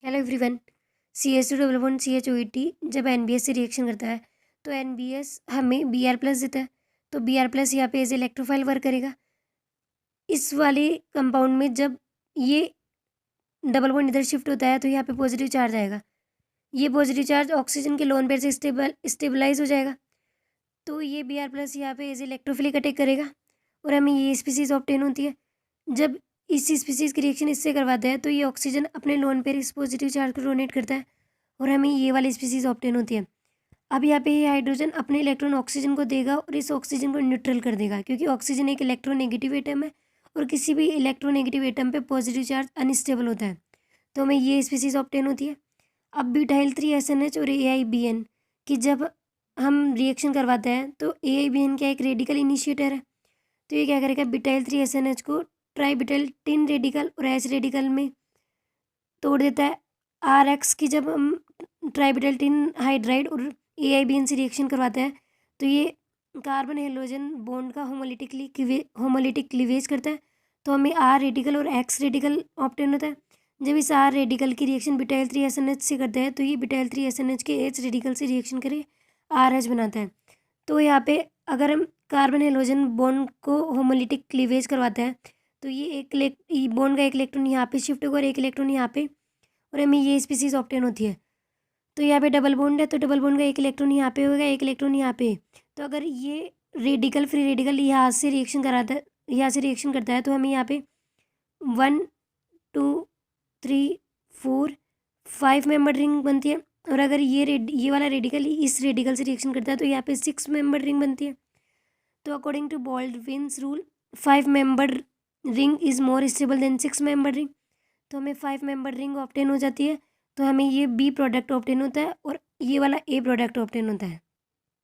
Hello everyone. CH2 CHOET जब NBS से reaction करता है तो NBS हमें Br+ देता है। तो Br+ यहाँ पे एज इलेक्ट्रोफाइल वर्क करेगा। इस वाले कंपाउंड में जब ये डबल बॉन्ड इधर शिफ्ट होता है तो यहाँ पे पॉजिटिव चार्ज आएगा। ये पॉजिटिव चार्ज ऑक्सीजन के लोन पेयर से स्टेबलाइज हो जाएगा। तो ये Br+ यहाँ पे एज इलेक्ट्रोफिलिक अटैक करेगा और हमें ये स्पीसीज ऑब्टेन होती है। जब इस स्पीसीज की रिएक्शन इससे करवाता है तो ये ऑक्सीजन अपने लोन पेयर इस पॉजिटिव चार्ज को डोनेट करता है और हमें ये वाली स्पीसीज ऑब्टेन होती है। अब यहाँ पे ये हाइड्रोजन अपने इलेक्ट्रॉन ऑक्सीजन को देगा और इस ऑक्सीजन को न्यूट्रल कर देगा, क्योंकि ऑक्सीजन एक इलेक्ट्रोनेगेटिव एटम है और किसी भी इलेक्ट्रोनेगेटिव एटम पे पॉजिटिव चार्ज अनस्टेबल होता है। तो हमें ये स्पीसीज ऑब्टेन होती है। अब ब्यूटाइल 3SNH और AIBN की जब हम रिएक्शन करवाते हैं तो AIBN क्या एक रेडिकल इनिशिएटर है। तो ये क्या करेगा, ब्यूटाइल 3SNH को ट्राईब्यूटाइल टिन रेडिकल और H रेडिकल में तोड़ देता है। RX की जब हम ट्राईब्यूटाइल टिन हाइड्राइड और AIBN से रिएक्शन करवाते हैं तो ये कार्बन हेलोजन बॉन्ड का होमोलिटिक क्लीवेज करता है। तो हमें R रेडिकल और X रेडिकल ऑब्टेन होता है। जब इस R रेडिकल की रिएक्शन ब्यूटाइल 3SNH से करते हैं तो ये ब्यूटाइल 3SNH के H रेडिकल से रिएक्शन करे RH बनाता है। तो यहाँ पे अगर हम कार्बन हेलोजन बॉन्ड को होमोलिटिक क्लीवेज करवाते हैं तो ये एक बॉन्ड का एक इलेक्ट्रॉन यहाँ पे शिफ्ट होगा और एक इलेक्ट्रॉन यहाँ पे, और हमें ये स्पीसीज ऑब्टेन होती है। तो यहाँ पे डबल बॉन्ड है तो डबल बॉन्ड का एक इलेक्ट्रॉन यहाँ पे होगा, एक इलेक्ट्रॉन यहाँ पे। तो अगर ये रेडिकल फ्री रेडिकल यहाँ से रिएक्शन कराता है, यहाँ से रिएक्शन करता है तो हमें यहाँ पे 1 2 3 4 5 मेंबर रिंग बनती है। और अगर ये वाला रेडिकल इस रेडिकल से रिएक्शन करता है तो यहाँ पे 6 मेंबर रिंग बनती है। तो according to Baldwin's rule 5 member ring is more stable than 6 member ring. तो हमें 5 मेंबर रिंग ऑब्टेन हो जाती है। तो हमें ये B प्रोडक्ट ऑब्टेन होता है और ये वाला A प्रोडक्ट ऑब्टेन होता है।